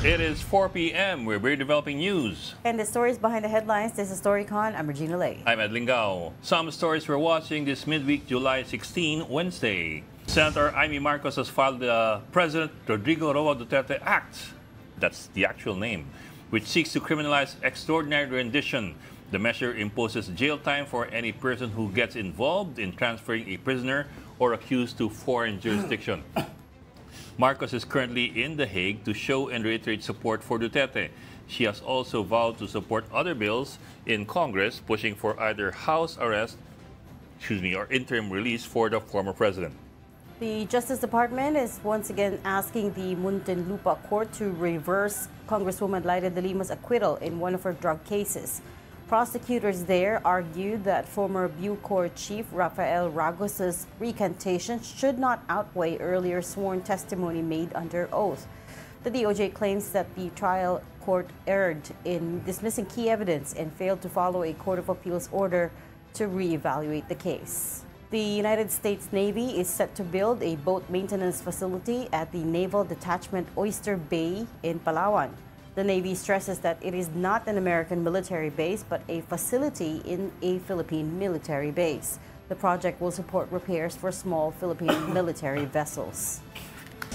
It is 4 p.m. We're developing news. And the stories behind the headlines. This is StoryCon. I'm Regina Lay. I'm Ed Lingao. Some stories we're watching this midweek, July 16, Wednesday. Senator Amy Marcos has filed the President Rodrigo Roa Duterte Act. That's the actual name, which seeks to criminalize extraordinary rendition. The measure imposes jail time for any person who gets involved in transferring a prisoner or accused to foreign jurisdiction. Marcos is currently in The Hague to show and reiterate support for Duterte. She has also vowed to support other bills in Congress pushing for either house arrest, or interim release for the former president. The Justice Department is once again asking the Muntinlupa Court to reverse Congresswoman Laida de Lima's acquittal in one of her drug cases. Prosecutors there argued that former Bucor Chief Rafael Ragos's recantation should not outweigh earlier sworn testimony made under oath. The DOJ claims that the trial court erred in dismissing key evidence and failed to follow a Court of Appeals order to reevaluate the case. The United States Navy is set to build a boat maintenance facility at the Naval Detachment Oyster Bay in Palawan. The Navy stresses that it is not an American military base, but a facility in a Philippine military base. The project will support repairs for small Philippine military vessels.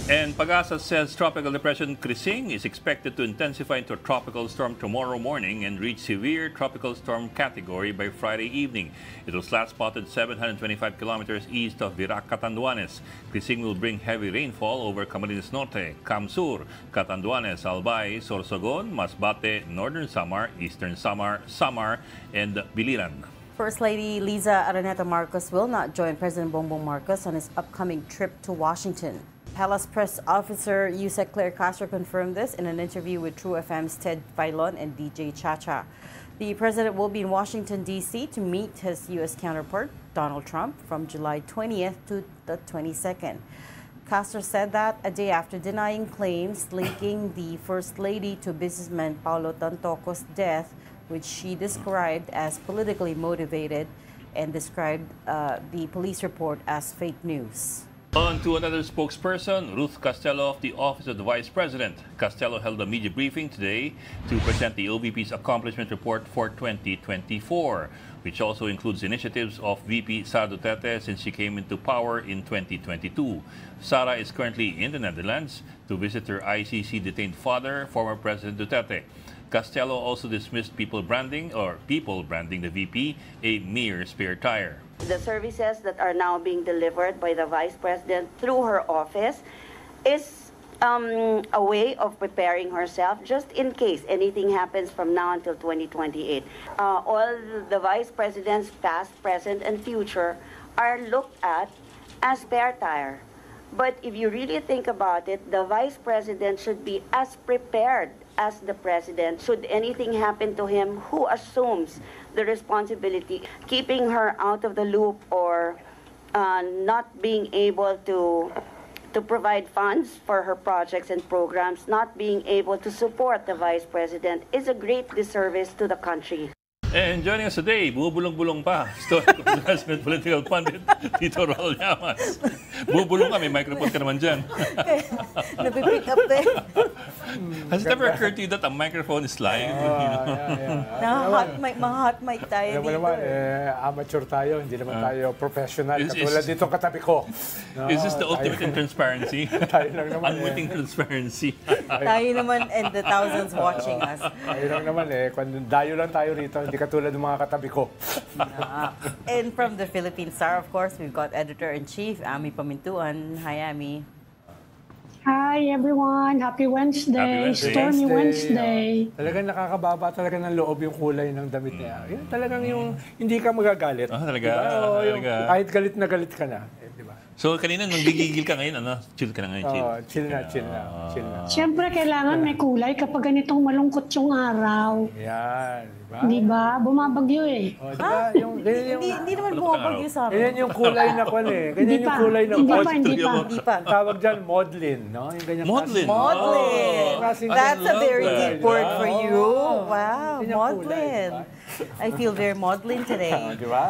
And Pag-asa says Tropical Depression Krising is expected to intensify into a tropical storm tomorrow morning and reach severe tropical storm category by Friday evening. It was last spotted 725 kilometers east of Virac, Catanduanes. Krising will bring heavy rainfall over Camarines Norte, Camsur, Catanduanes, Albay, Sorsogon, Masbate, Northern Samar, Eastern Samar, Samar, and Biliran. First Lady Liza Araneta Marcos will not join President Bongbong Marcos on his upcoming trip to Washington. Palace Press Officer Yusek Claire Castro confirmed this in an interview with True FM's Ted Filon and DJ Chacha. The president will be in Washington, D.C. to meet his U.S. counterpart, Donald Trump, from July 20th to the 22nd. Castro said that a day after denying claims linking the First Lady to businessman Paulo Tantoco's death, which she described as politically motivated and described the police report as fake news. On to another spokesperson, Ruth Castello of the Office of the Vice President. Castello held a media briefing today to present the OVP's accomplishment report for 2024, which also includes initiatives of VP Sara Duterte since she came into power in 2022. Sara is currently in the Netherlands to visit her ICC-detained father, former President Duterte. Castello also dismissed people branding the VP a mere spare tire. The services that are now being delivered by the Vice President through her office is a way of preparing herself just in case anything happens from now until 2028. All the Vice Presidents, past, present, and future, are looked at as spare tire. But if you really think about it, the Vice President should be as prepared as the President. Should anything happen to him, who assumes the responsibility? Keeping her out of the loop or not being able to provide funds for her projects and programs, not being able to support the Vice President is a great disservice to the country. And joining us today, bubulong-bulong pa, historical investment political pundit, Tito Raul Llamas. Bubulong ka, may microphone ka naman dyan. Napipick up there. Has it ever occurred to you that a microphone is live? Mga hot mic tayo dito. Naman, amateur tayo, hindi naman tayo professional. Katulad dito katabi ko. No, is this the ultimate in transparency? Tayo lang naman Unwitting transparency. Tayo naman and the thousands watching us. Tayo lang naman kung dayo lang tayo rito, hindi katulad ng mga katabi ko. And from the Philippine Star, of course, we've got Editor-in-Chief, Ami Pamintuan. Hi, Ami. Hi everyone! Happy Wednesday! Happy Wednesday. Stormy Wednesday! Talagang nakakababa talaga ng loob yung kulay ng damit niya. Yun, talagang yung hindi ka magagalit. Talaga? Diba? Yung, kahit galit na galit ka na. Diba? So kanina nung gigigil ka ngayon, chill ka na ngayon, chill. Chill na. Siyempre kailangan may kulay kapag ganitong malungkot yung araw. Yan, diba? Di ba? Bumabagyo eh. Diba? Hindi naman bumabagyo sa amin. Ganyan yung kulay na kwan Ganyan yung kulay na Hindi pa. Tawag dyan, maudlin. No? Yung ganyan Maudlin? Maudlin. That's a very deep word for you. Wow, maudlin. I feel very maudlin today. Di ba?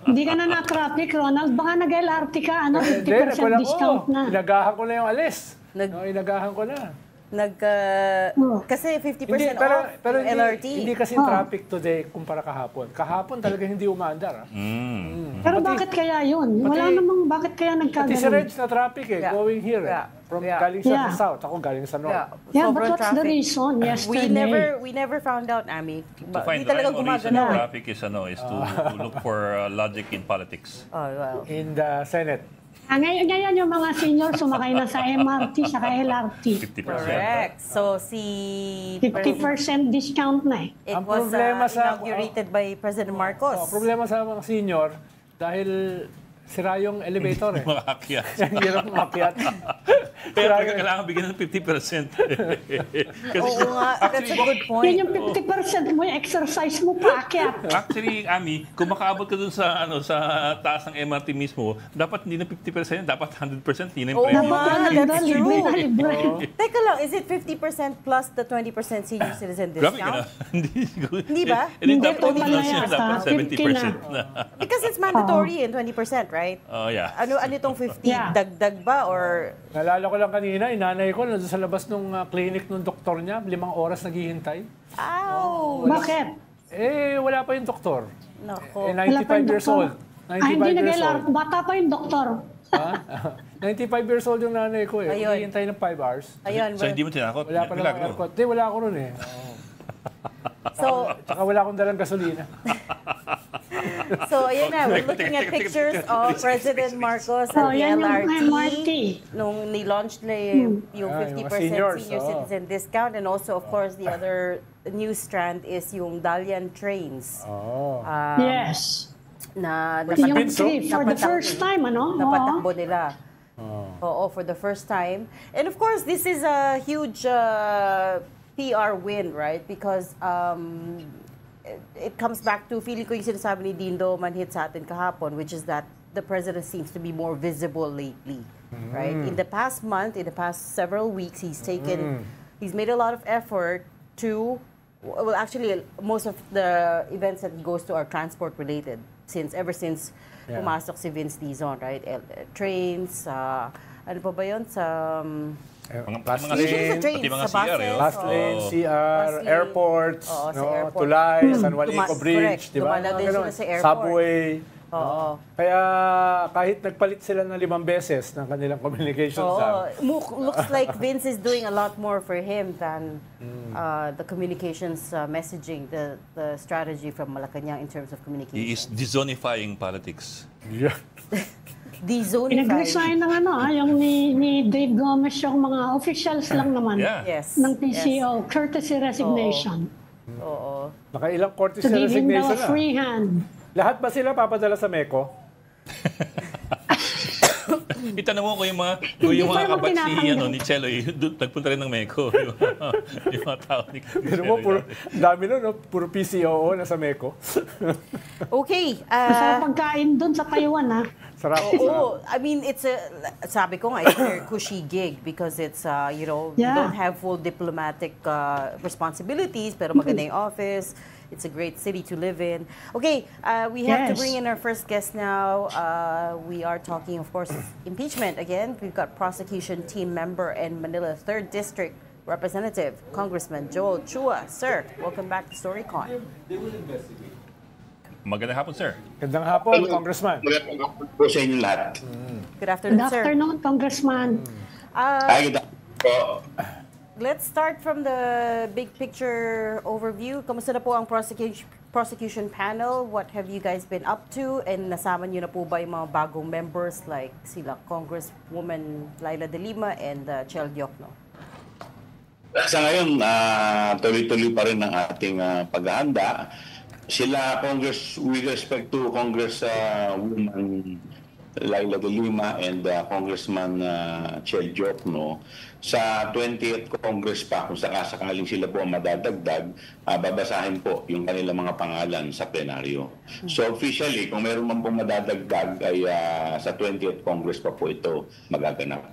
Hindi ka na na-traffic, Ronald. Baka nag-LRT ka, 50% discount na. Inagahan ko na yung alis. Inagahan ko na. Kasi 50% Hindi, off pero yung LRT. hindi kasi traffic today kumpara kahapon. Kahapon talaga hindi umaandar. Pero bakit kaya yun? Wala namang bakit kaya Pati si Reg nagkaganon? na traffic going here. Galing siya sa south, ako galing sa north. Yeah, Sobrang but what's the traffic. reason yesterday? We never found out, Ami. To find Hindi the talaga right reason gumagana. of traffic is to look for logic in politics. Oh, well. In the Senate. Ngayon yung mga senior sumakay na sa MRT saka LRT. 50%. Correct. So, 50% discount na eh. It Ang was problema inaugurated by President Marcos. Problema sa mga senior, dahil sira yung elevator eh. Mga akyat. Ang hirap umakyat. Kaya talaga kailangan bigyan ng 50%. Kasi Oo nga, that's a good point. Yun yung 50% mo, yung exercise mo, paakyat. actually, Ami, kung makaabot ka dun sa sa taas ng MRT mismo, dapat hindi na 50%, dapat 100%, yun ang Oo premyo. nga, that's Libre na true. libre. Teka lang, is it 50% plus the 20% senior citizen Grabe ka na. discount? Hindi ba? Hindi, Hindi, dapat total na siya, yata. dapat 70% 50 na. Because it's mandatory in 20%, right? Oh, yeah. Ano itong 50? Yeah. Dagdag ba or Nalala ko lang kanina, inanay ko, nandun sa labas ng clinic ng doktor niya, 5 oras naghihintay. ow? Bakit? Wala pa yung doktor. Nako. 95 years old. 95 Hindi years old. nag-LRT. Bata pa yung doktor. Ha? 95 years old yung nanay ko eh. Ayun. Naghihintay ng 5 hours. Ayun. So, hindi mo tinakot? Wala pa lang Milagro. aircon. Hindi, wala ako nun eh. So, Tsaka wala akong dalang gasolina. ayun na, we're looking at pictures of President Marcos at Oh, the yan yung LRT. MRT. Nung ni-launch na yung Ah, 50% yung mga seniors, senior citizen discount, and also, of course, the other news strand is yung Dalian trains. Oh. Yes. Na Yung Pinso? for the first time, ano? Oo. napatakbo nila. Oo, for the first time. And of course, this is a huge PR win, right? Because it comes back to, feeling ko yung sinasabi ni Dindo Manhit sa atin kahapon, which is that the president seems to be more visible lately, right? In the past month, in the past several weeks, he's made a lot of effort to, well, actually, most of the events that he goes to are transport related, ever since pumasok si Vince Dizon, right? Trains, ano pa ba yun? Sa, Last usually sa lane, trains, pati mga sa buses. CR, last lane, CR, Bus lane. airports, Oo, sa no? airport. Tulay, San Juanico Correct. Bridge, di ba? Dumalagay Mga sila ganun. sa airport. Subway. Oo. Kaya kahit nagpalit sila ng 5 beses ng kanilang communication staff. Looks like Vince is doing a lot more for him than the communications messaging, the strategy from Malacanang in terms of He communication. is dezonifying politics. Yeah. Dezoneifying. Pinag-resign ng yung ni Dave Gomez, yung mga officials lang naman Yeah. Yes. ng PCO, courtesy resignation. Oo. Nakailang courtesy To give him resignation the na. free hand. Lahat ba sila papadala sa MECO? Itanong mo ko yung mga Hindi pa naman kabatch tinatanggap. ni Chelo, nagpunta rin ng Mexico. yung mga tao ni Pero mo, puro, dami nun, no? Puro PCOO na sa MECO. Okay. Masarap pagkain doon sa Taiwan, ha? Sarap. Oo, I mean, sabi ko nga, it's a very cushy gig because it's, you Yeah. don't have full diplomatic responsibilities, pero maganda yung office. It's a great city to live in. Okay, we have to Yes. bring in our first guest now. We are talking, of course, impeachment again. We've got prosecution team member and Manila 3rd District Representative, Congressman Joel Chua. Sir, welcome back to StoryCon. Magandang hapon, sir. Gandang hapon, Congressman. Magandang hapon po sa inyo lahat. Good afternoon, Good sir. afternoon, Congressman. Ay, good afternoon po. Let's start from the big picture overview. Kamusta na po ang prosecution panel? What have you guys been up to? And nasama niyo na po ba yung mga bagong members like sila Congresswoman Laila De Lima and Chel Diokno? Sa ngayon, tuloy-tuloy pa rin ang ating paghahanda. Sila, with respect to Congresswoman Laila De Lima and Congressman Chel Diokno, sa 20th Congress pa, kung sakasakaling sila po madadagdag, babasahin po yung kanilang mga pangalan sa plenaryo. So officially, kung meron man pong madadagdag, ay sa 20th Congress pa po ito magaganap.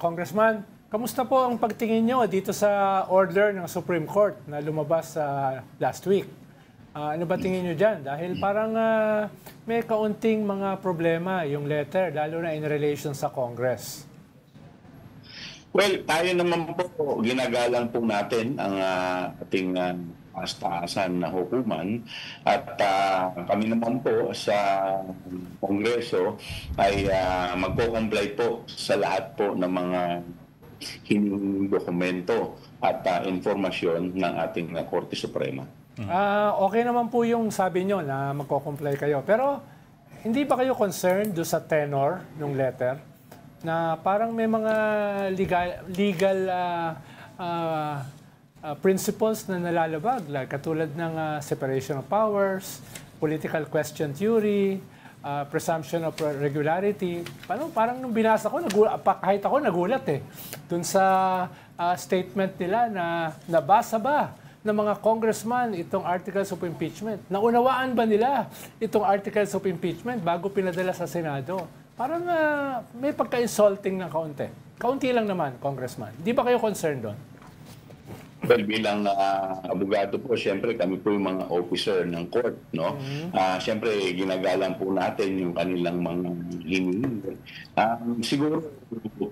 Congressman, kamusta po ang pagtingin nyo dito sa order ng Supreme Court na lumabas last week? Ano ba tingin nyo dyan? Dahil parang may kaunting mga problema yung letter, lalo na in relation sa Congress. Well, tayo naman po, ginagalang po natin ang ating taas-taasan na hukuman at kami naman po sa Kongreso ay magko-comply po sa lahat po ng mga hinihinging dokumento at informasyon ng ating Korte Suprema. Okay naman po yung sabi nyo na magko-comply kayo. Pero hindi ba kayo concerned do sa tenor ng letter na parang may mga legal principles na nalalabag, like katulad ng separation of powers, political question theory, presumption of regularity. Parang nung binasa ko, kahit ako nagulat dun sa statement nila na nabasa ba ng mga congressman itong articles of impeachment? Naunawaan ba nila itong articles of impeachment bago pinadala sa Senado? Parang may pagka-insulting ng kaunti. Kaunti lang naman, congressman. Di ba kayo concerned doon? Well, bilang abogado po, siyempre kami po yung mga officer ng court, no? Siyempre, ginagalang po natin yung kanilang mga hinihingi. Siguro,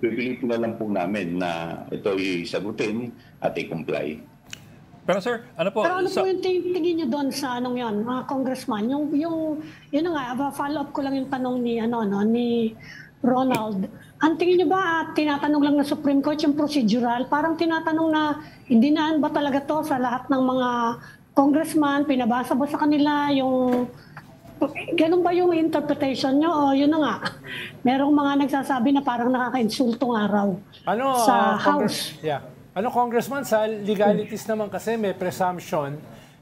pipilitin na lang po namin na ito i-sagutin at i-comply. Pero sir, ano po? Pero ano po yung tingin niyo doon sa anong yan, mga congressman? Yun nga, follow-up ko lang yung tanong ni Ronald. Ang tingin niyo ba, tinatanong lang ng Supreme Court yung procedural? Parang tinatanong na, hindi naan ba talaga to sa lahat ng mga congressman? Pinabasa ba sa kanila yung... Ganun ba yung interpretation nyo? O yun na nga, merong mga nagsasabi na parang nakaka-insultong araw sa House. Ano, Congressman, sa legalities naman kasi may presumption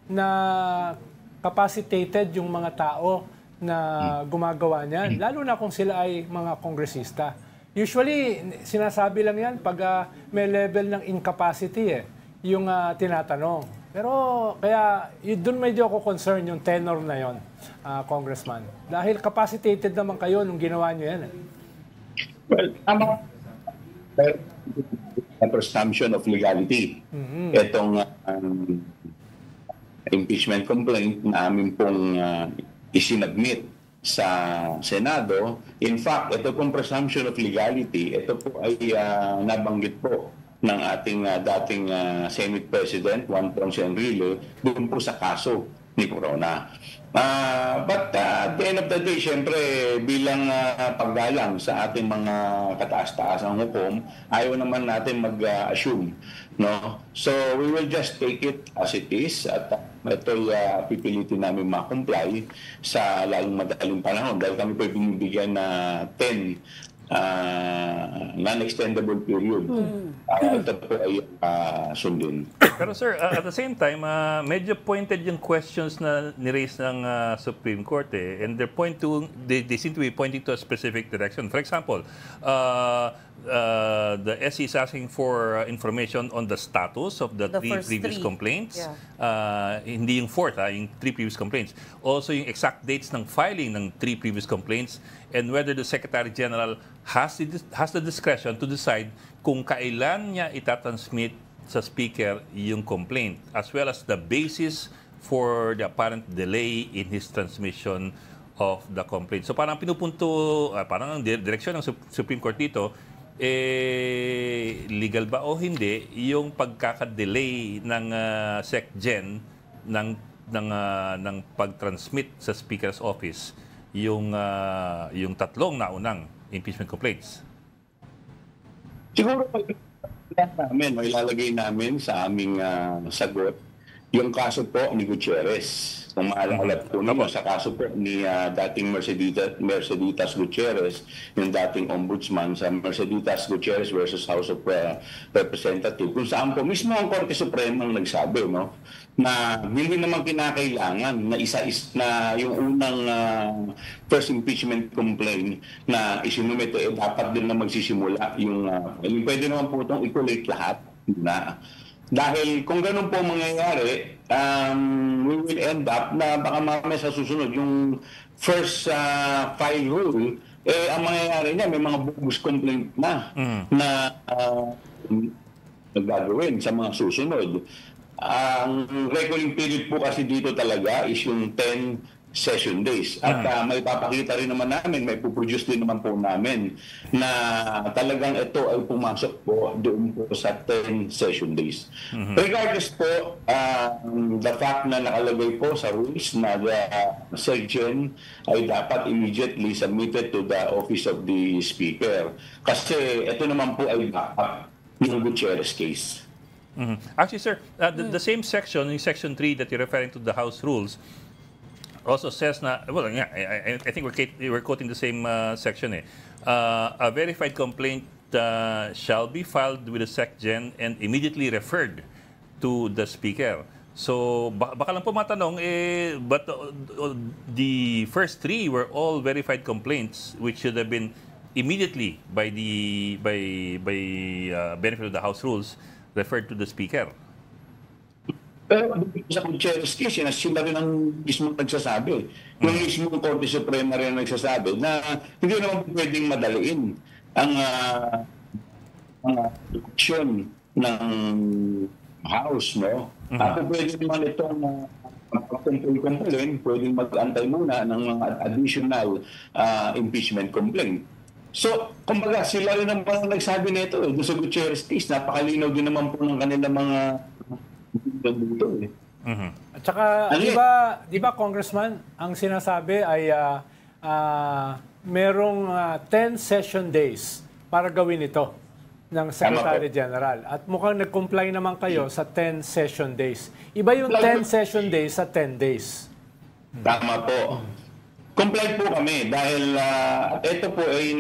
na capacitated yung mga tao na gumagawa niyan, lalo na kung sila ay mga kongresista. Usually, sinasabi lang yan pag may level ng incapacity yung tinatanong. Pero kaya doon medyo ako concerned yung tenor na yon, Congressman. Dahil capacitated naman kayo nung ginawa niyo yan. Well, presumption of legality. Itong impeachment complaint na amin pong isinagmit sa Senado. In fact, ito pong presumption of legality, ito po ay nabanggit po ng ating dating Senate President, Juan Ponce Enrile, doon po sa kaso ni Corona. But at the end of the day, siyempre bilang paggalang sa ating mga kataas-taasang hukom, ayaw naman natin mag-assume. No? So we will just take it as it is at ito'y pipilitin namin ma-comply sa lalong madaling panahon dahil kami po binibigyan na 10 non-extendable period. Ito po ay sundin. Pero sir, at the same time, medyo pointed yung questions na ni-raise ng Supreme Court and they seem to be pointing to a specific direction. For example, the SC is asking for information on the status of the three previous complaints. Yeah. Hindi yung fourth, yung 3 previous complaints. Also yung exact dates ng filing ng 3 previous complaints and whether the Secretary General has the discretion to decide kung kailan niya itatransmit sa Speaker yung complaint as well as the basis for the apparent delay in his transmission of the complaint. So parang pinupunto, parang ang direksyon ng Supreme Court dito, legal ba o hindi yung pagkakadelay ng SecGen ng pag-transmit sa Speaker's Office yung tatlong naunang impeachment complaints? Siguro ilalagay namin sa aming sagot yung kaso po ni Gutierrez. Kung maalala po ninyo, sa kaso po ni dating Merceditas Gutierrez, yung dating ombudsman sa Merceditas Gutierrez versus House of Representatives, kung saan po mismo ang Korte Suprema ang nagsabi, no, na hindi naman kinakailangan na na yung unang first impeachment complaint na isinumito, dapat din na magsisimula yung pwede naman po itong i-collate lahat na. Dahil kung ganun po mangyayari, we will end up na baka mamaya sa susunod, yung first file rule, ang mangyayari niya, may mga bogus complaint na nagagawin sa mga susunod. Ang recording period po kasi dito talaga is yung 10 session days. At may papakita rin naman namin, may puproduce din naman po namin na talagang ito ay pumasok po doon po sa 10 session days. Regardless po, the fact na nakalagay po sa rules na the section ay dapat immediately submitted to the office of the Speaker. Kasi ito naman po ay backup ng Gutierrez case. Actually, sir, the same section, in Section 3 that you're referring to the House rules, also says na, well, yeah, I think we're quoting the same section. A verified complaint shall be filed with the SecGen and immediately referred to the Speaker. So, baka lang po matanong, but the first 3 were all verified complaints which should have been immediately by benefit of the House rules referred to the Speaker. Pero sa Gutierrez case, sila rin ang mismo nagsasabi. Yung mismo Korte Suprema rin ang nagsasabi na hindi naman pwedeng madaliin ang action ng House, no? Pwede naman itong complaint, pwedeng mag-antay muna ng mga additional impeachment complaint. So, kumbaga, sila rin naman nagsabi nito doon sa Gutierrez case. Napakalinaw din naman po ng kanilang mga dito At saka, di ba Congressman, ang sinasabi ay merong 10 session days para gawin ito ng Secretary General. At mukhang nag-comply naman kayo sa 10 session days. Iba yung 10 session days sa 10 days. Tama po. Comply po kami dahil ito po ay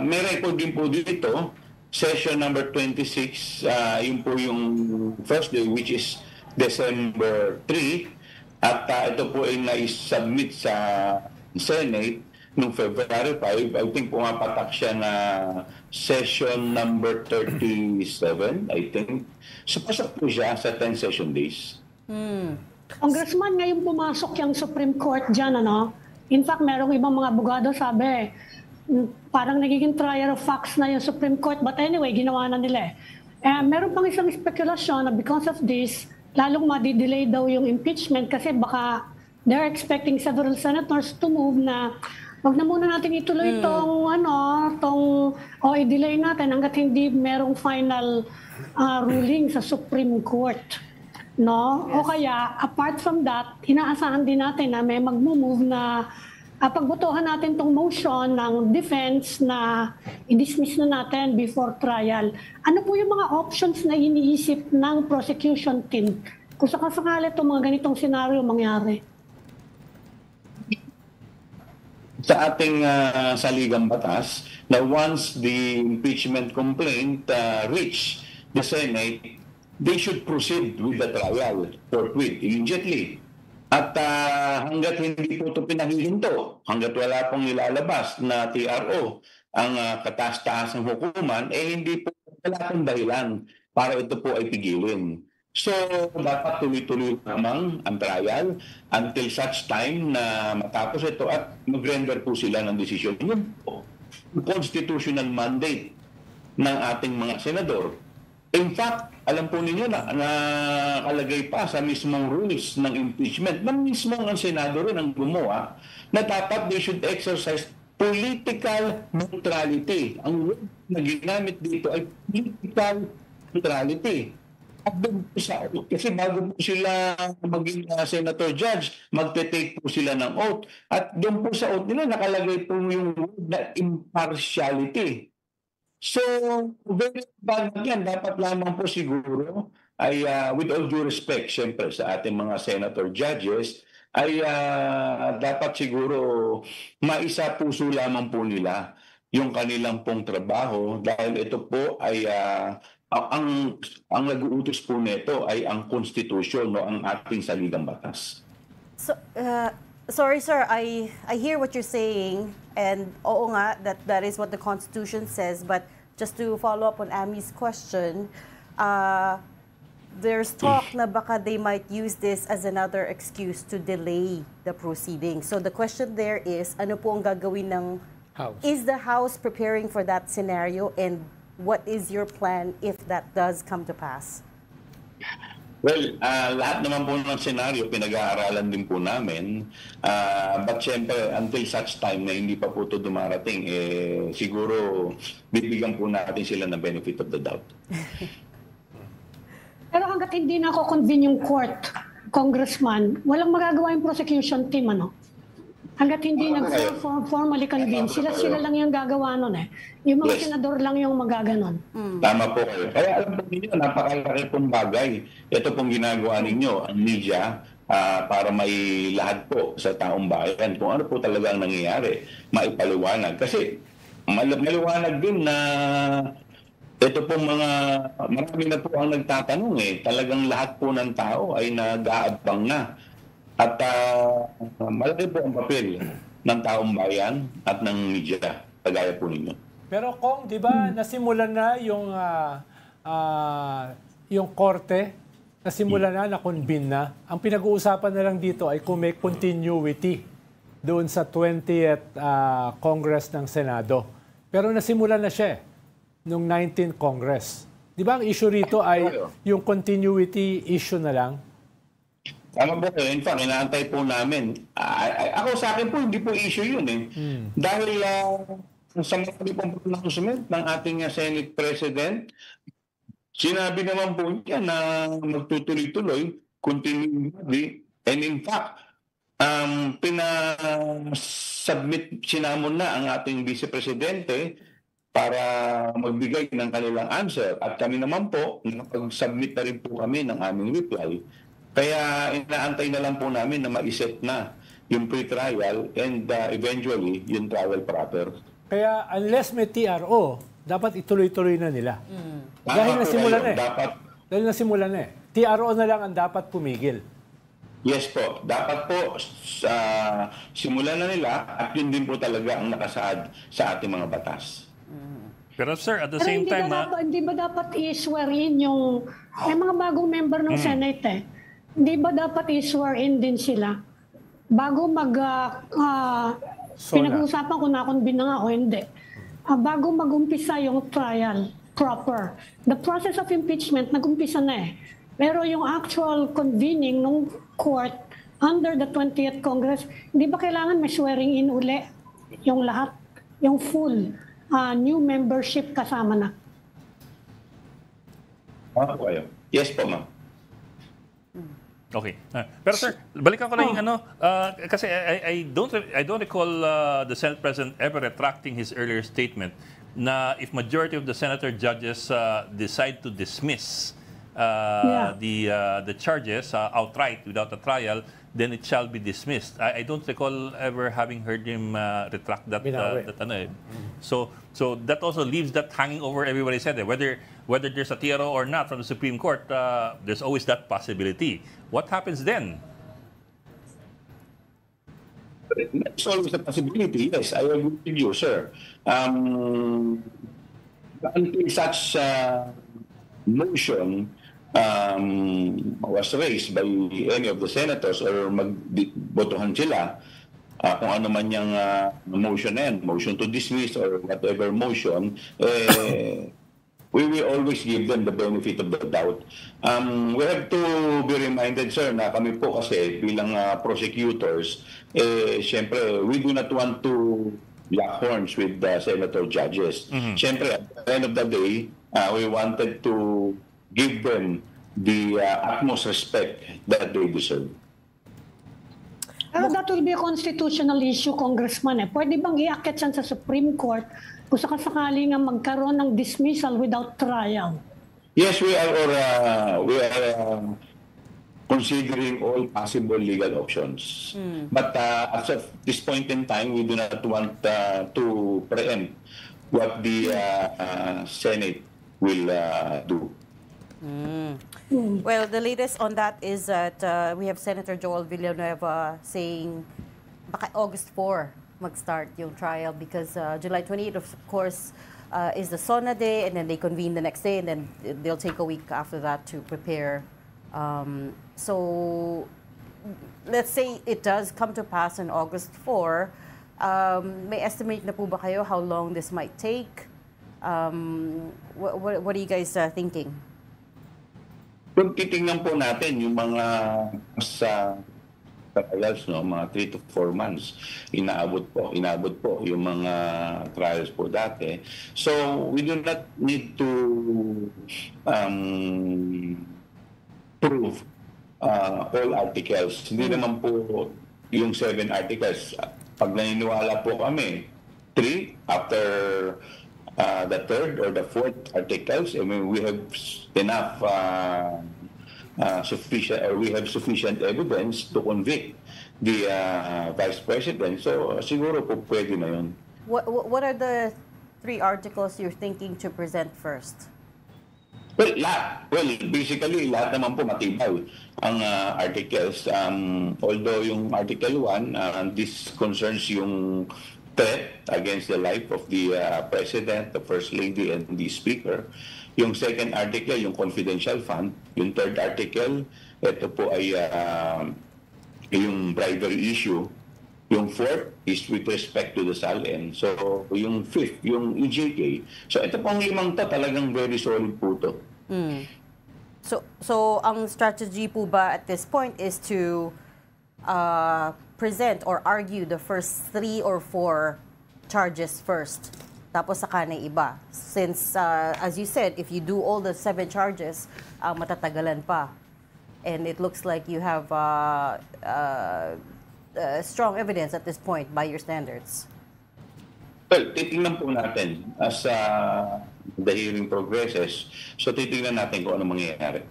may record din po dito. Session number 26, yun po yung first day, which is December 3. At ito po ay na-submit sa Senate noong February 5. I think pumapatak siya na session number 37, I think. So, pasok po siya sa 10 session days. Congressman, ngayon pumasok yung Supreme Court dyan, ano? In fact, merong ibang mga abogado sabi, parang nagiging trial of facts na yung Supreme Court. But anyway, ginawa na nila meron pang isang spekulasyon na because of this, lalong madidelay daw yung impeachment kasi baka they're expecting several senators to move na wag na muna natin ituloy i-delay natin hanggat hindi merong final ruling sa Supreme Court. No? Yes. O kaya, apart from that, inaasahan din natin na may mag-move na pagbotohan natin tong motion ng defense na i-dismiss na natin before trial. Ano po yung mga options na iniisip ng prosecution team kung sakasakali itong mga ganitong senaryo mangyari? Sa ating saligang batas, na once the impeachment complaint reach the Senate, they should proceed with the trial forthwith, immediately. At hanggat hindi po ito pinahihinto, hanggat wala pong nilalabas na TRO ang kataas-taas ng hukuman, hindi po wala pong dahilan para ito po ay pigilin. So, dapat tuloy-tuloy lamang ang trial until such time na matapos ito at mag-render po sila ng desisyon. Yun po, constitutional mandate ng ating mga senador. In fact, alam po ninyo na nakalagay pa sa mismong rules ng impeachment na mismong ang Senado rin ang gumawa na dapat they should exercise political neutrality. Ang word na ginamit dito ay political neutrality. At doon po sa oath, kasi bago po sila maging senator judge, magte-take po sila ng oath. At doon po sa oath nila nakalagay po yung word na impartiality. So, very bad yan. Dapat lamang po siguro ay with all due respect, siyempre, sa ating mga senator judges, ay dapat siguro maisa puso lamang po nila yung kanilang pong trabaho dahil ito po ay ang nag-uutos po nito ay ang konstitusyon, no, ang ating saligang batas. So, sorry sir, I hear what you're saying, and oo nga, that is what the Constitution says, but just to follow up on Ami's question, there's talk na baka they might use this as another excuse to delay the proceedings. So the question there is, ano po ang gagawin ng House? Is the House preparing for that scenario, and what is your plan if that does come to pass? Well, lahat naman po ng senaryo pinag-aaralan din po namin. But syempre, until such time na hindi pa po ito dumarating, siguro bibigyan po natin sila ng benefit of the doubt. Pero hanggat hindi na ako convene yung court, Congressman, walang magagawa yung prosecution team, ano? Hanggat hindi formally convene, sila lang yung gagawa nun eh. Yung mga senador lang yung magaganon. Tama po kayo. Kaya alam po ninyo, napakalaki pong bagay. Ito pong ginagawa ninyo, ang media, para may lahat po sa taong bayan kung ano po talaga ang nangyayari, maipaliwanag. Kasi maliwanag din na ito pong marami na po ang nagtatanong talagang lahat po ng tao ay nag-aabang na. At malaki po ang papel ng taong bayan at ng media, kagaya po ninyo. Pero Kong, di ba nasimulan na yung korte, nasimulan na, na-convene na. Ang pinag-uusapan na lang dito ay kung may continuity doon sa 20th Congress ng Senado. Pero nasimulan na siya noong 19th Congress. Di ba ang issue rito ay yung continuity issue na lang? Tama po kayo. In fact, inaantay po namin. Ako sa akin po, hindi po issue yun Dahil sa mga pong announcement ng ating Senate President, sinabi naman po niya na magtutuloy-tuloy, continuity, and in fact, pinasubmit, sinamon na ang ating Vice Presidente para magbigay ng kanilang answer. At kami naman po, nakapag-submit na rin po kami ng aming reply. Kaya inaantay na lang po namin na ma-set na yung pre-trial and eventually yung trial proper. Kaya unless may TRO, dapat ituloy-tuloy na nila. Dahil nasimulan na Dahil nasimulan na TRO na lang ang dapat pumigil. Yes po. Dapat po simulan na nila at yun din po talaga ang nakasaad sa ating mga batas. Pero sir, at the same time... Hindi ba dapat i-swear in yung mga bagong member ng Senate Hindi ba dapat i-swear in din sila bago pinag-uusapan kung na-convene na nga o hindi. Bago mag-umpisa yung trial proper. The process of impeachment, nag-umpisa na Pero yung actual convening ng court under the 20th Congress, hindi ba kailangan may swearing in uli yung lahat, yung full new membership kasama na? Yes po, ma'am. Okay. Pero sir, balikan ko lang yung kasi I don't recall the Senate President ever retracting his earlier statement na if majority of the senator judges decide to dismiss the charges outright without a trial, then it shall be dismissed. I don't recall ever having heard him retract that. So that also leaves that hanging over everybody's head. Whether there's a TRO or not from the Supreme Court, there's always that possibility. What happens then? It's always a possibility. Yes, I agree with you, sir. Until such motion was raised by any of the senators or magbotohan sila, kung ano man yung motion motion to dismiss or whatever motion, we will always give them the benefit of the doubt. We have to be reminded, sir, na kami po kasi bilang prosecutors, siyempre, we do not want to lock horns with the senator judges. Siyempre, at the end of the day, we wanted to give them the utmost respect that they deserve. Pero that will be a constitutional issue, Congressman. Pwede bang iakyat yan sa Supreme Court kung sakasakali nga magkaroon ng dismissal without trial? Yes, we are considering all possible legal options. But as of this point in time, we do not want to preempt what the Senate will do. Well, the latest on that is that we have Senator Joel Villanueva saying baka August 4 mag-start yung trial because July 28, of course, is the SONA day, and then they convene the next day, and then they'll take a week after that to prepare. So let's say it does come to pass on August 4. May estimate na po ba kayo how long this might take? What are you guys thinking? kung titingnan po natin yung mga sa trials, no, mga 3 to 4 months, inaabot po yung mga trials po dati. So, we do not need to prove all articles. Hindi naman po yung 7 articles. Pag naniniwala po kami, 3 after the 3rd or the 4th articles, I mean, we have enough we have sufficient evidence to convict the Vice President. So, siguro po pwede na yun. What are the 3 articles you're thinking to present first? Well, lahat. Well, basically, lahat naman po matibay ang articles. Although yung Article 1, this concerns yung threat against the life of the President, the First Lady, and the Speaker. Yung second article, yung confidential fund. Yung third article, ito po ay yung bribery issue. Yung fourth is with respect to the SALN. So, yung fifth, yung EJK. So, ito pong 5 to talagang very solid po to. So, ang strategy po ba at this point is to present or argue the first 3 or 4 charges first? Tapos saka na iba. Since, as you said, if you do all the 7 charges, matatagalan pa. And it looks like you have strong evidence at this point by your standards. Well, titingnan po natin as the hearing progresses. So, titingnan natin kung ano mangyayari.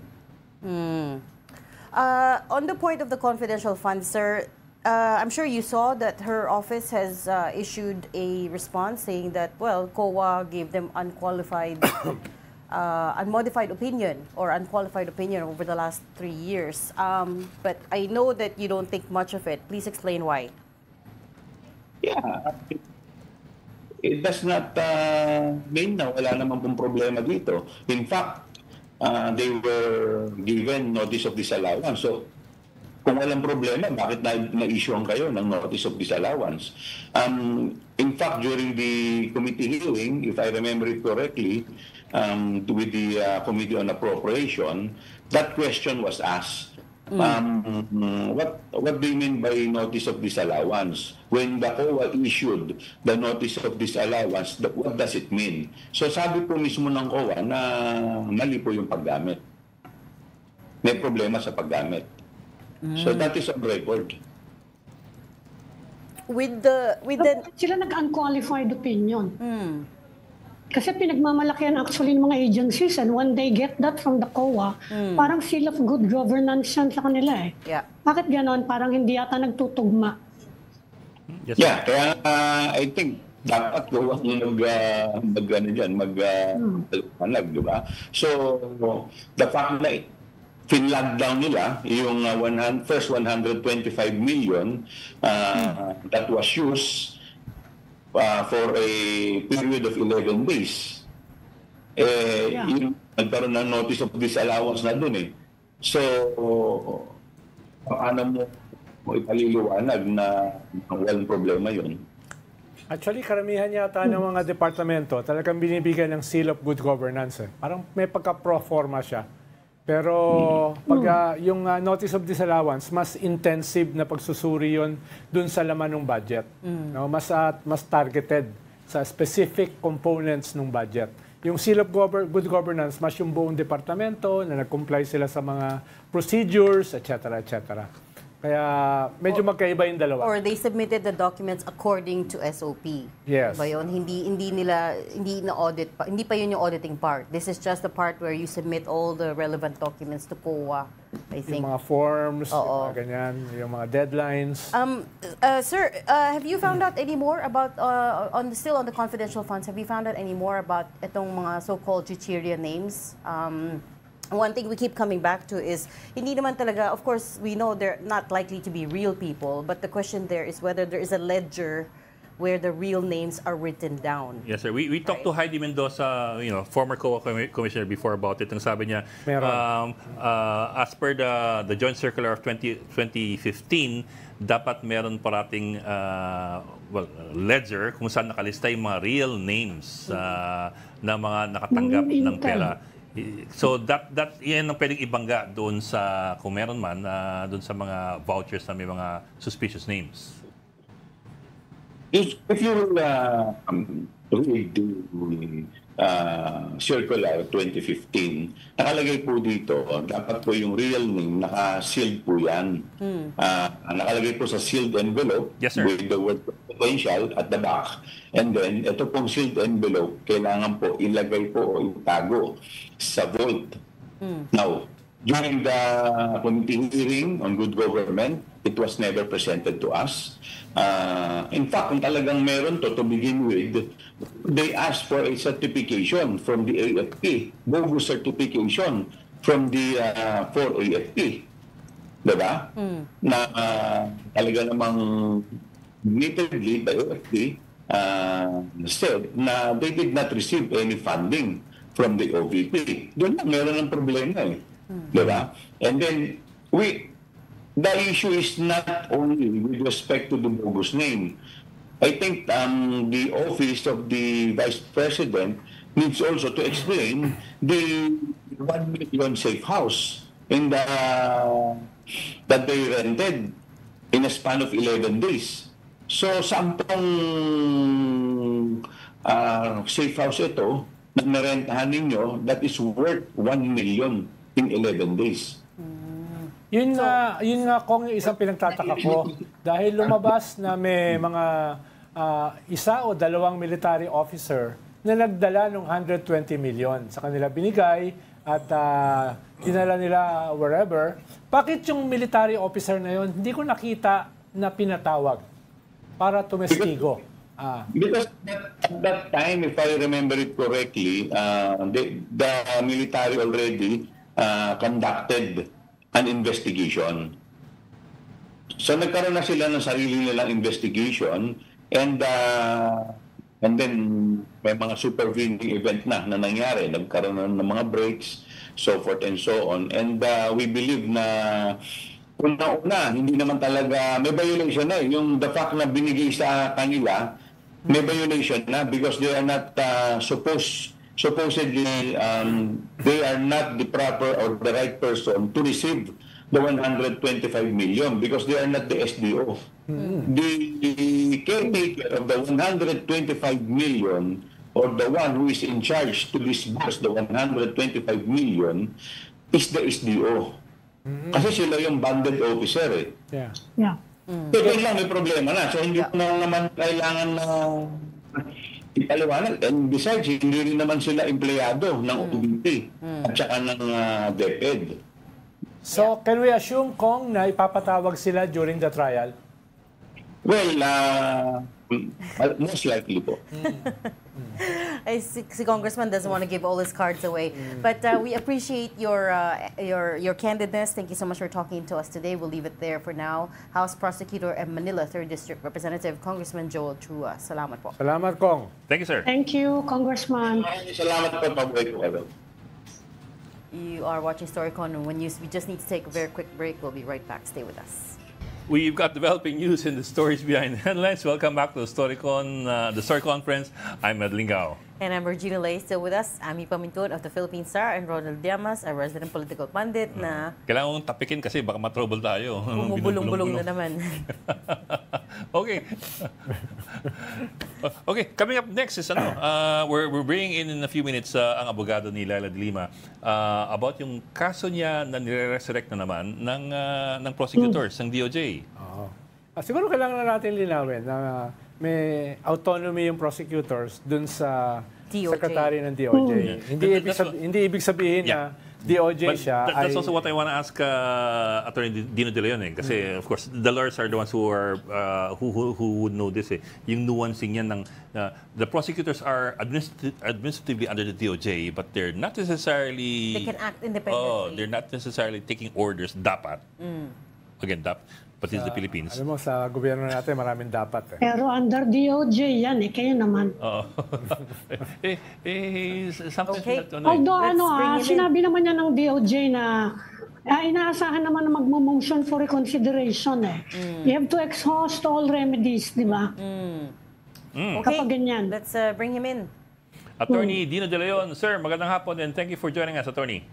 On the point of the confidential fund, sir, I'm sure you saw that her office has issued a response saying that, well, COA gave them unmodified opinion over the last 3 years. But I know that you don't think much of it. Please explain why. Yeah. It does not mean na wala naman pong problema dito. In fact, they were given notice of disallowance. So, kung walang problema, bakit na-issuean kayo ng notice of disallowance? In fact, during the committee hearing, if I remember it correctly, with the Committee on Appropriation, that question was asked. What do you mean by notice of disallowance? When the COA issued the notice of disallowance, what does it mean? So sabi po mismo ng COA na mali po yung paggamit. May problema sa paggamit. So that is on record. Sila nag-unqualified opinion. Kasi pinagmamalakihan actually ng mga agencies, and when they get that from the COA, parang seal of good governance yan sa kanila eh. Yeah. Bakit ganon? Parang hindi yata nagtutugma. Yes, Yeah, kaya I think dapat COA mag-panag, di ba? So, the fact na fin-lockdown nila yung first 125 million that was used for a period of 11 days. Yung nagkaroon ng notice of disallowance na dun eh. So, paano mo ipaliliwanag na walang problema yun? Actually, karamihan yata ng mga departamento talagang binibigyan ng seal of good governance. Eh. Parang may pagka-pro forma siya. Pero pag yung notice of disallowance, mas intensive na pagsusuri yun dun sa laman ng budget. No? Mas targeted sa specific components ng budget. Yung seal of good governance, mas yung buong departamento na nag-comply sila sa mga procedures, etc. etc. Kaya medyo magkaiba yung dalawa. Or they submitted the documents according to SOP. Yes. Ba yun? Hindi na-audit pa. Hindi pa yun yung auditing part. This is just the part where you submit all the relevant documents to COA, I think. Yung mga forms, yung mga ganyan, yung mga deadlines. Sir, have you found out any more about, still on the confidential funds, have you found out any more about itong mga so-called Chichirya names? One thing we keep coming back to is, hindi naman talaga, of course, we know they're not likely to be real people, but the question there is whether there is a ledger where the real names are written down. Yes, sir. We talked to Heidi Mendoza, former COA commissioner before about it. Ang sabi niya, as per the Joint Circular of 2015, dapat meron parating ledger kung saan nakalista yung mga real names na mga nakatanggap ng pera. So that yan ang pwedeng ibangga doon sa kung meron man doon sa mga vouchers na may mga suspicious names. If you will read the circular 2015, nakalagay po dito, dapat po yung real name, naka-sealed po yan. Nakalagay po sa sealed envelope Yes, sir. with the word confidential at the back. And then, ito pong sealed envelope, kailangan po ilagay po o itago sa vault. Now, during the committee hearing on good government, it was never presented to us. In fact, kung talagang meron to begin with, they asked for a certification from the AFP, bogus certification from the for AFP. Diba? Na talaga namang admittedly by AFP said na they did not receive any funding from the OVP. Doon lang meron ng problema eh. Diba? And then, the issue is not only with respect to the bogus name. I think the office of the Vice President needs also to explain the 1 million safe house that they rented in a span of 11 days. So, saan pong safe house ito na narentahan ninyo that is worth 1 million in 11 days? Yun nga kung isang pinagtataka ko dahil lumabas na may mga isa o dalawang military officer na nagdala ng 120 million sa kanila binigay at dinala nila wherever. Bakit yung military officer na yun hindi ko nakita na pinatawag para tumestigo? Because at that time, if I remember it correctly, the military already conducted an investigation. So nagkaroon na sila ng sarili nilang investigation and then may mga supervening event na nangyari. Nagkaroon na ng mga breaks, so forth and so on. And we believe na una-una, hindi naman talaga, may violation na yung the fact na binigay sa kanila, may violation na because they are not supposedly they are not the proper or the right person to receive the 125 million because they are not the SDO. The caretaker of the 125 million or the one who is in charge to disburse the 125 million is the SDO. Kasi sila yung banded officer eh. Yeah. Pero lang may problema na. So hindi na naman kailangan na ipaliwanag. And besides, hindi rin naman sila empleyado ng OVP at saka ng DepEd. So, can we assume, Kong, na ipapatawag sila during the trial? Well, most likely po. Si Congressman doesn't want to give all his cards away. But we appreciate your candidness. Thank you so much for talking to us today. We'll leave it there for now. House Prosecutor and Manila 3rd District Representative Congressman Joel Chua. Salamat po. Salamat, Kong. Thank you, sir. Thank you, Congressman. Salamat po, Paboy ko. You are watching StoryCon. We just need to take a very quick break. We'll be right back. Stay with us. We've got developing news in the stories behind the headlines. Welcome back to the Story Conference. I'm Madeline Gao. And I'm Regina Lay. Still with us, Ami Paminton of the Philippine Star and Ronald Llamas, a resident political pundit na... Kailangan mong tapikin kasi baka matrouble tayo. Bumubulong-bulong na naman. Okay. Okay, coming up next is we're bringing in a few minutes ang abogado ni Leila de Lima about yung kaso niya na nire-resurrect na naman ng prosecutors, ng DOJ. Siguro kailangan na natin linawin na may autonomy yung prosecutors dun sa DOJ. secretary ng DOJ. Hindi ibig sabihin na DOJ But siya. that's also what I want to ask Attorney Dino De Leon. Kasi of course the lawyers are the ones who are who would know this. Yung nuancing yan ng the prosecutors are administratively under the DOJ, but they're not necessarily They can act independently. they're not necessarily taking orders. Dapat again, but it's the Philippines. Alam mo, sa gobyerno natin, maraming dapat. Pero under DOJ yan kayo naman. Something Okay. Although bring him in. sinabi naman niya ng DOJ na inaasahan naman na magmo-motion for reconsideration You have to exhaust all remedies, di ba? Okay, Kapag ganyan. let's bring him in. Attorney Dino De Leon, sir, magandang hapon and thank you for joining us, Attorney.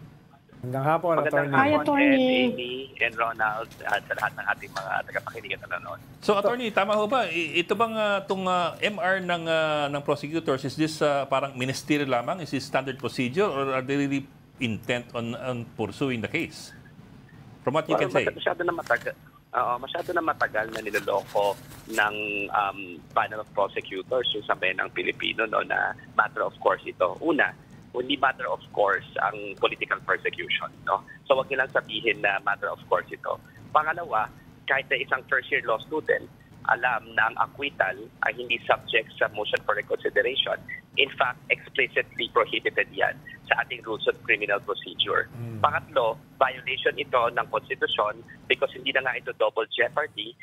Magandang hapon, Attorney. Hi, Attorney. Amy and Ronald at sa lahat ng ating mga tagapakinig at nanonood. So, Attorney, tama ho ba? Ito bang itong MR ng prosecutors, is this parang ministerial lamang? Is this standard procedure or are they really intent on pursuing the case? From what you can say. Masyado na matagal na niloloko ng panel of prosecutors yung sabihin ng Pilipino na matter of course ito. Una, hindi matter of course ang political persecution. So wag nilang sabihin na matter of course ito. Pangalawa, kahit na isang first-year law student, alam na ang acquittal ay hindi subject sa motion for reconsideration. In fact, explicitly prohibited yan sa ating rules of criminal procedure. Pangatlo, violation ito ng konstitusyon because hindi na nga ito double jeopardy.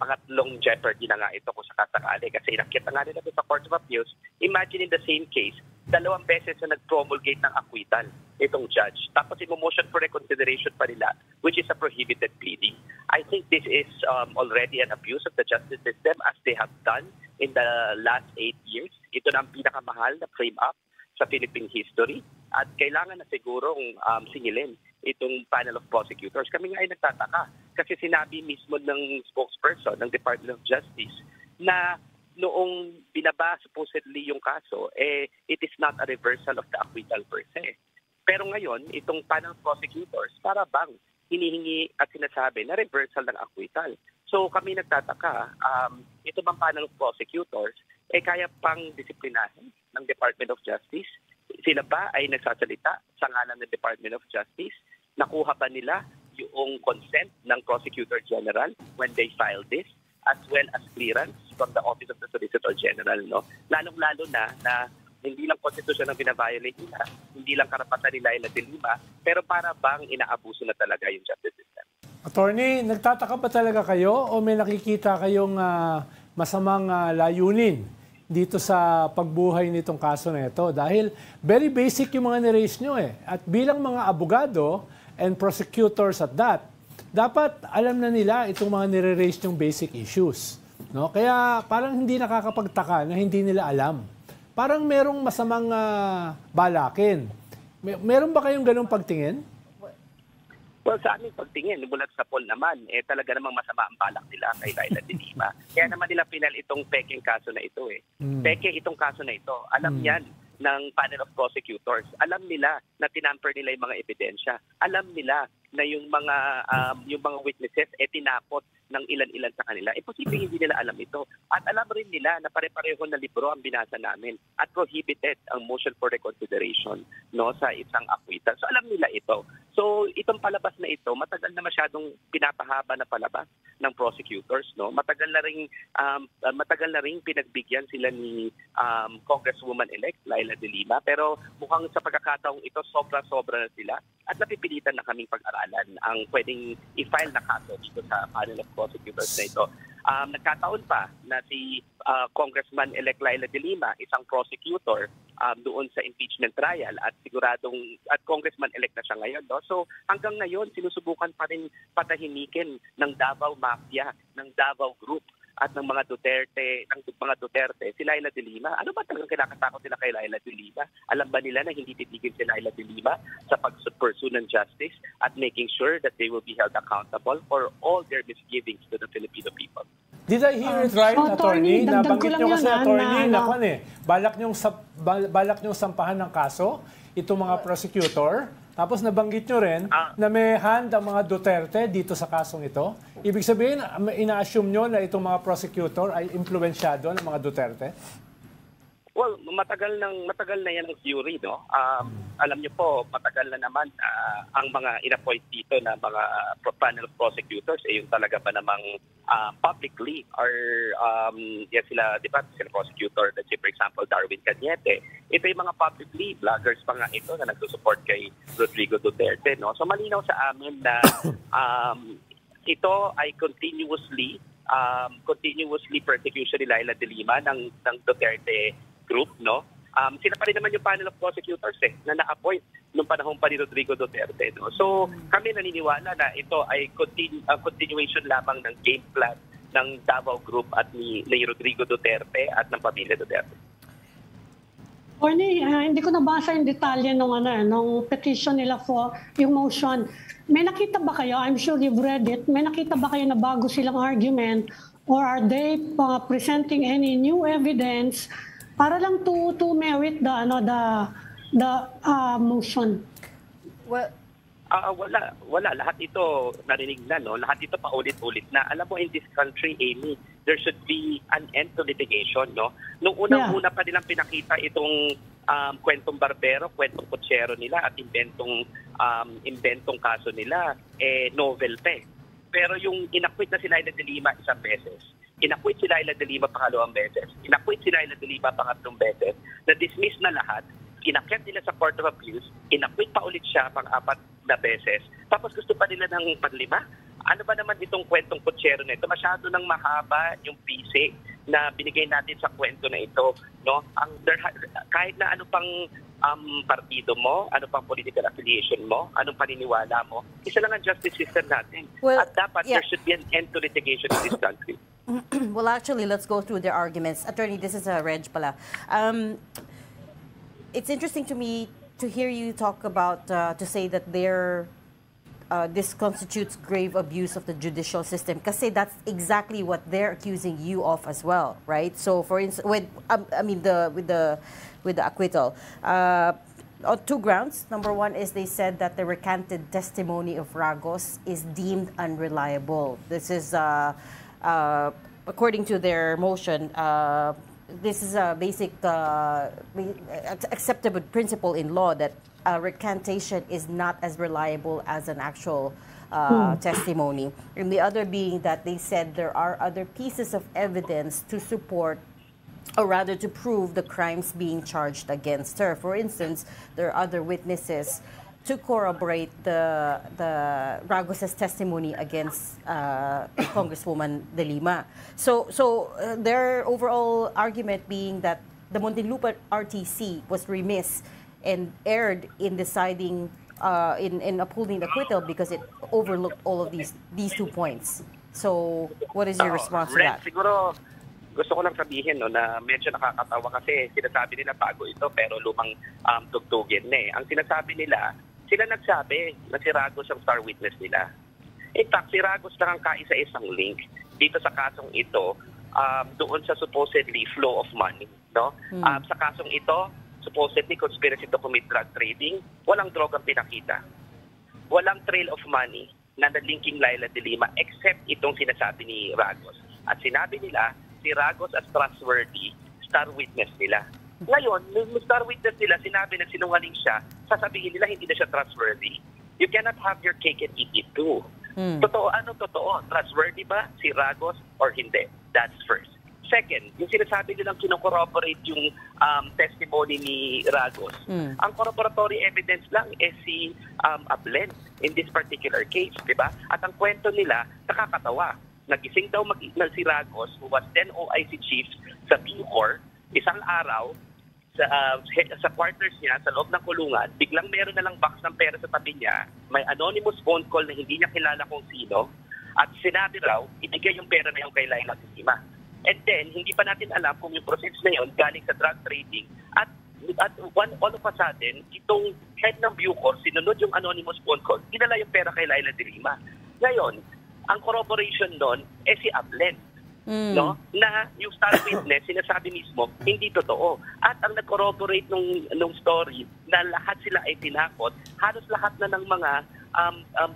Pangatlong jeopardy na nga ito kung sakasakali kasi inakit na nga nila sa Court of Appeals. Imagine in the same case, 2 beses na nag-promulgate ng acquittal itong judge. Tapos motion for reconsideration pa nila, which is a prohibited pleading. I think this is already an abuse of the justice system as they have done in the last 8 years. Ito na ang pinakamahal na frame-up sa Philippine history at kailangan na sigurong singilin itong panel of prosecutors. Kami nga ay nagtataka kasi sinabi mismo ng spokesperson ng Department of Justice na noong binaba supposedly yung kaso, it is not a reversal of the acquittal per se. Pero ngayon, itong panel of prosecutors, para bang hinihingi at sinasabi na reversal ng acquittal. So kami nagtataka, ito bang panel of prosecutors, kaya pang disiplinahin ng Department of Justice? Sila ba ay nagsasalita sa ngalan ng Department of Justice? Nakuha ba nila yung consent ng Prosecutor General when they filed this? As well as clearance from the Office of the Solicitor General, Lalong-lalo na hindi lang konstitusyon ang binaviolate nila, hindi lang karapatan nila ay Lima, pero para bang inaabuso na talaga yung justice system. Attorney, nagtataka ba talaga kayo o may nakikita kayong masamang layunin dito sa pagbuhay nitong kaso na ito? Dahil very basic yung mga niraise nyo At bilang mga abogado and prosecutors at that, dapat alam na nila itong mga nire-raise yung basic issues. Kaya parang hindi nakakapagtaka na hindi nila alam. Parang merong masamang balakin. Meron ba kayong ganung pagtingin? Well, sa aming pagtingin, bulat sa poll naman, talaga namang masama ang balak nila kay Laila de Lima. Kaya naman nila pinal itong peking kaso na ito Peke itong kaso na ito. Alam yan ng panel of prosecutors. Alam nila na tinamper nila yung mga ebidensya. Alam nila na yung mga witnesses tinapot ng ilan-ilan sa kanila. Posible hindi nila alam ito. At alam rin nila na pare-pareho na libro ang binasa namin at prohibited ang motion for reconsideration sa isang acquittal. So alam nila ito. So itong palabas na ito, matagal na masyadong pinapahaba na palabas ng prosecutors. Matagal na ring pinagbigyan sila ni Congresswoman-elect Laila de Lima. Pero mukhang sa pagkakataong ito, sobra-sobra na sila at napipilitan na kaming pag-aralan ang pwedeng i-file na kaso dito sa panel of prosecutors na ito. Nagkataon pa na si Congressman-elect Laila de Lima, isang prosecutor doon sa impeachment trial at at Congressman-elect na siya ngayon. So hanggang ngayon, sinusubukan pa rin patahimikin ng Davao Mafia, ng Davao Group at ng mga Duterte, si Laila de Lima. Ano ba talagang kinakatakot nila kay Laila de Lima? Alam ba nila na hindi titigil si Laila de Lima sa pag-pursue ng justice at making sure that they will be held accountable for all their misgivings to the Filipino people? Did I hear it right, Attorney? Nabanggit nyo kasi, Attorney, balak nyo sampahan ng kaso, itong mga prosecutor. Tapos nabanggit nyo rin na may hand ang mga Duterte dito sa kasong ito. Ibig sabihin, ina-assume nyo na itong mga prosecutor ay impluensyado ng mga Duterte? Well, matagal na yan ang theory, Alam niyo po, matagal na naman ang mga inappoint dito na mga panel of prosecutors yung talaga ba namang publicly or yan sila, di ba, sila prosecutor, let's say for example, Darwin Cañete. Ito yung mga publicly vloggers pa nga ito na nagsusupport kay Rodrigo Duterte, So malinaw sa amin na ito ay continuously persecution ni Laila de Lima ng Duterte group, sila pa rin naman yung panel of prosecutors na na-appoint nung panahon pa ni Rodrigo Duterte. So kami naniniwala na ito ay continuation lamang ng game plan ng Davao Group at ni Rodrigo Duterte at ng pamilya Duterte. Orny, hindi ko nabasa yung detalye nung petition nila for yung motion. May nakita ba kayo, I'm sure you've read it, may nakita ba kayo na bago silang argument or are they presenting any new evidence para lang to merit the motion? Well, wala. Lahat ito narinig na, no? Lahat ito paulit-ulit na. Alam mo, in this country, Amy, there should be an end to litigation, no? Nung unang-una pa nilang pinakita itong kwentong barbero, kwentong kutsero nila at inventong kaso nila, novel pa. Pero yung inakwit na si Laila de Lima isang beses, inakwit si Laila de Lima pangalawang beses, inakwit si Laila de Lima pangatlong beses, na-dismiss na lahat, inakyat nila sa Court of Appeals, inakwit pa ulit siya pang-apat na beses, tapos gusto pa nila ng panlima. Ano ba naman itong kwentong kutsero na ito? Masyado nang mahaba yung pisi na binigay natin sa kwento na ito, no? Kahit na ano pang partido mo, ano pang political affiliation mo, anong paniniwala mo, isa lang ang justice system natin. Well, at dapat there should be an end to litigation in this country. Well, actually, let's go through their arguments. Attorney, this is Reg pala. It's interesting to me to hear you talk about, to say that this constitutes grave abuse of the judicial system. Kasi that's exactly what they're accusing you of as well, right? So, for instance, with the acquittal, on two grounds. Number one is they said that the recanted testimony of Ragos is deemed unreliable. This is, according to their motion, this is a basic acceptable principle in law that recantation is not as reliable as an actual testimony. And the other being that they said there are other pieces of evidence to support, or rather to prove, the crimes being charged against her. For instance, there are other witnesses to corroborate the Ragos' testimony against Congresswoman De Lima. So their overall argument being that the Muntinlupa RTC was remiss and erred in deciding, in upholding the acquittal because it overlooked all of these 2 points. So what is your response to that? Siguro, gusto ko lang sabihin, no, na medyo nakakatawa kasi sinasabi nila bago ito pero lumang tugtugin na eh. Ang sinasabi nila, sila nagsabi na si Ragos ang star witness nila. In fact, si Ragos lang ang kaisa-isang link dito sa kasong ito doon sa supposedly flow of money. No? Sa kasong ito, supposedly conspiracy to commit drug trading, walang drogang pinakita. Walang trail of money na nalinking Laila de Lima except itong sinasabi ni Ragos. At sinabi nila, si Ragos as trustworthy, star witness nila. Ngayon, yung star witness nila, sinabi na sinungaling siya, sasabihin nila hindi na siya trustworthy. You cannot have your cake and eat it too. Totoo, ano totoo? Trustworthy ba si Ragos or hindi? That's first. Second, yung sinasabi nilang kinocorroborate yung testimony ni Ragos. Ang corroboratory evidence lang is si Ablen in this particular case, di ba? At ang kwento nila, nakakatawa. Nagising daw si Ragos, who was then OIC chief sa Bucor, isang araw, sa quarters niya, sa loob ng kulungan, biglang meron na lang box ng pera sa tabi niya, may anonymous phone call na hindi niya kilala kung sino, at sinabi raw, ibigay yung pera na yung kay Laila de Lima. And then, hindi pa natin alam kung yung process na yun galing sa drug trading. At all of a sudden, itong head ng Bucor, sinunod yung anonymous phone call, dinala yung pera kay Laila de Lima. Ngayon, ang corroboration doon, si Ablen. No? Na yung star witness, sinasabi mismo, hindi totoo. At ang nag-corroborate nung story na lahat sila ay tinakot, halos lahat na ng mga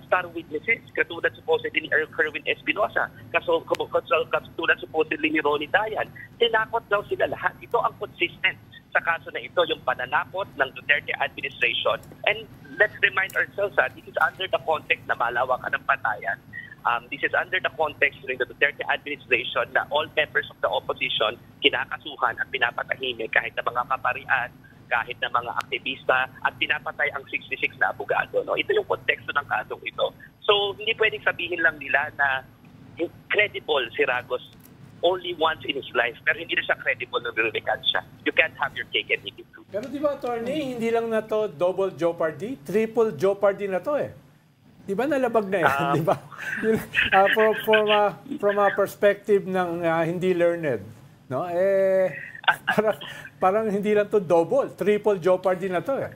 star witnesses, katulad supposedly ni Kerwin Espinosa, katulad supposedly ni Ronnie Dayan, tinakot daw sila lahat. Ito ang consistent sa kaso na ito, yung pananakot ng Duterte administration. And let's remind ourselves that this is under the context na malawakan ng patayan. This is under the context during the Duterte administration na all members of the opposition kinakasuhan at pinapatahimik kahit na mga kaparian, kahit na mga aktivista, at pinapatay ang 66 na abogado. No? Ito yung konteksto ng kasong ito. So, hindi pwedeng sabihin lang nila na credible si Ragos only once in his life, pero hindi na siya credible na nililikan siya. You can't have your cake and eat it too. Pero di ba, attorney, hindi lang na to double jeopardy, triple jeopardy na to eh. Di ba nalabag na yan, di ba? From a perspective ng hindi learned, no? parang hindi lang to double, triple jeopardy na to eh.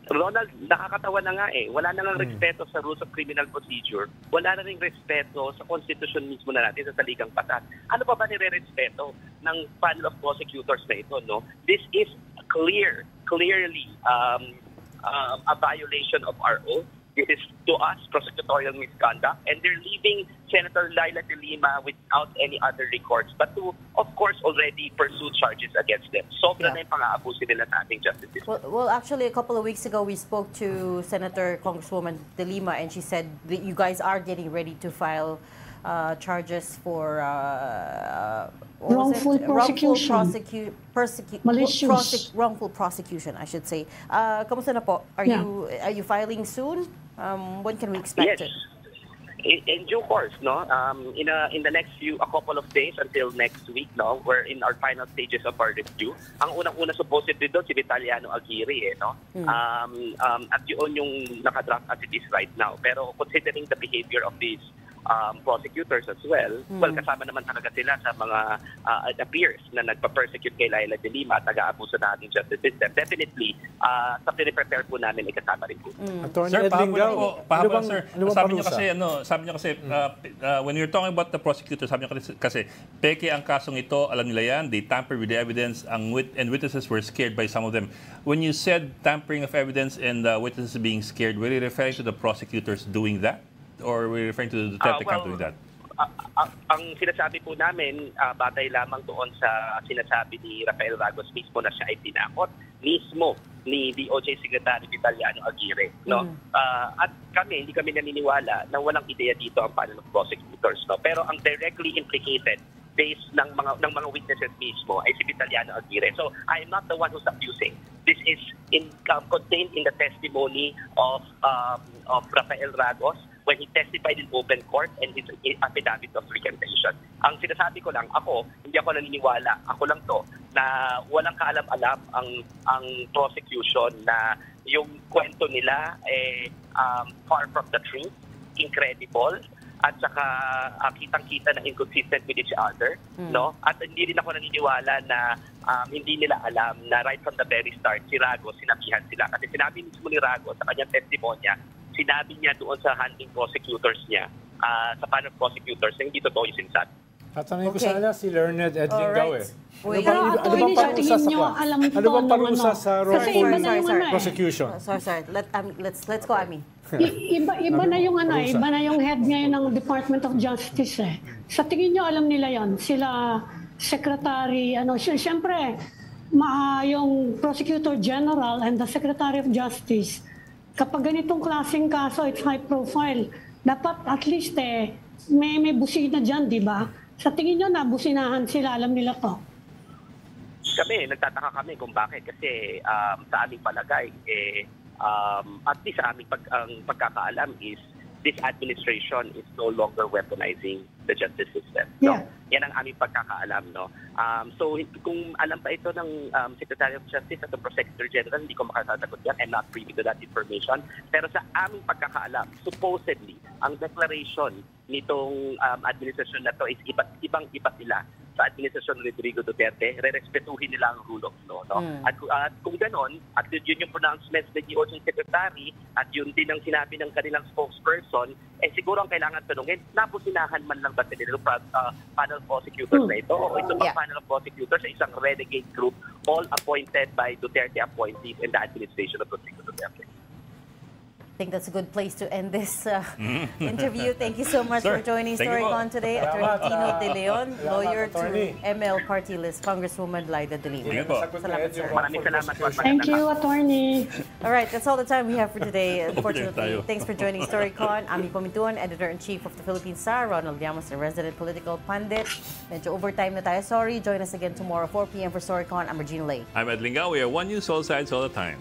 Ronald, nakakatawa na nga eh. Wala na ng respeto sa rules of criminal procedure. Wala na ring respeto sa constitution mismo na natin, sa saligang batas. Ano pa ba nire-respeto ng panel of prosecutors na ito, no? This is clearly a violation of our oath. This is, to us, prosecutorial misconduct, and they're leaving Senator Laila de Lima without any other recourse, but to, of course, already pursue charges against them. Sobra na yung pang-aabusin nila sa ating justice system. Well, actually, a couple of weeks ago, we spoke to Senator Congresswoman de Lima, and she said that you guys are getting ready to file charges for wrongful prosecution. Wrongful prosecution, I should say. Kamusta na po? Are you filing soon? When can we expect it? In due course, no. In the next a couple of days until next week, no. We're in our final stages of our review. Ang unang-una supposedly doon si Vitaliano Aguirre, no. At yun yung nakadraft as it is right now. Pero considering the behavior of these prosecutors as well, well, kasama naman talaga sila sa mga it appears na nagpa-persecute kay Laila de Lima at nag-aabuso na ating justice system. Definitely, sa piniprepare po namin, kasama rin po. Sir, pahabol, sir. Sabi niyo kasi, when you're talking about the prosecutors, sabi niyo kasi, peke ang kasong ito, alam nila yan, they tampered with the evidence, and witnesses were scared by some of them. When you said tampering of evidence and witnesses being scared, were you referring to the prosecutors doing that? Or were you referring to the Duterte camp doing that? Ang sinasabi po namin, batay lamang doon sa sinasabi ni Rafael Ragos mismo na siya ay tinakot mismo ni DOJ Secretary Vitaliano Aguirre. No? At hindi kami naniniwala na walang ideya dito ang panel of prosecutors. No? Pero ang directly implicated based ng mga witnesses mismo ay si Vitaliano Aguirre. So I am not the one who's accusing. This is contained in the testimony of Rafael Ragos when he testified in open court and his affidavit of recantation. Ang sinasabi ko lang, hindi ako naniniwala, ako lang to, na walang kaalam-alam ang prosecution na yung kwento nila far from the truth, incredible, at saka kitang-kita na inconsistent with each other, no? At hindi rin ako naniniwala na hindi nila alam na right from the very start, si Ragos, sinabihan sila. Kasi sinabi mismo ni Ragos sa kanyang testimonya, sinabi niya doon sa handling prosecutors niya, sa panel of prosecutors, na hindi totoo yung sinasabi. Tatanungin ko sana si Learned Edwin daw eh. Ano bang parusa sa wrongful prosecution? Sorry. Let's go, Ami. Iba na yung iba na yung head ngayon ng Department of Justice eh. Sa tingin niyo alam nila yon, sila Secretary, siyempre, yung Prosecutor General and the Secretary of Justice, kapag ganitong klaseng kaso, it's high profile, dapat at least may busina dyan, di ba? Sa tingin nyo, nabusinahan sila, alam nila to. Nagtataka kami kung bakit. Kasi sa aming palagay, at least sa aming pagkakaalam is this administration is no longer weaponizing the justice system. So, yan ang aming pagkakaalam, no? So, kung alam pa ito ng Secretary of Justice at ng Prosecutor General, hindi ko makasasagot yan. I'm not privy to that information. Pero sa aming pagkakaalam, supposedly, ang declaration nitong administrasyon na to is ibang-iba sila sa administrasyon ni Rodrigo Duterte, re-respetuhin nila ang rule of law. No? At kung ganon, at yun yung pronouncements ng DOJ Secretary, at yun din ang sinabi ng kanilang spokesperson, siguro ang kailangan tanungin, nabusinahan man lang ba sila panel prosecutors na ito? O ito bang panel of prosecutors sa isang renegade group, all appointed by Duterte appointees in the administration of Rodrigo Duterte? I think that's a good place to end this interview. Thank you so much for joining Storycon today. Attorney Tino De Leon, lawyer to ML Party List, Congresswoman Laila de Lima. Salamat, sir. Maraming salamat po. Thank you, Attorney. All right, that's all the time we have for today. Unfortunately, thanks for joining Storycon. Ami Pomintuan, Editor-in-Chief of the Philippine Star, Ronald Llamas, the resident political pundit. Medyo overtime na tayo. Sorry. Join us again tomorrow, 4 p.m. for Storycon. I'm Regina Lay. I'm Ed Lingao. We are One News, all sides, all the time.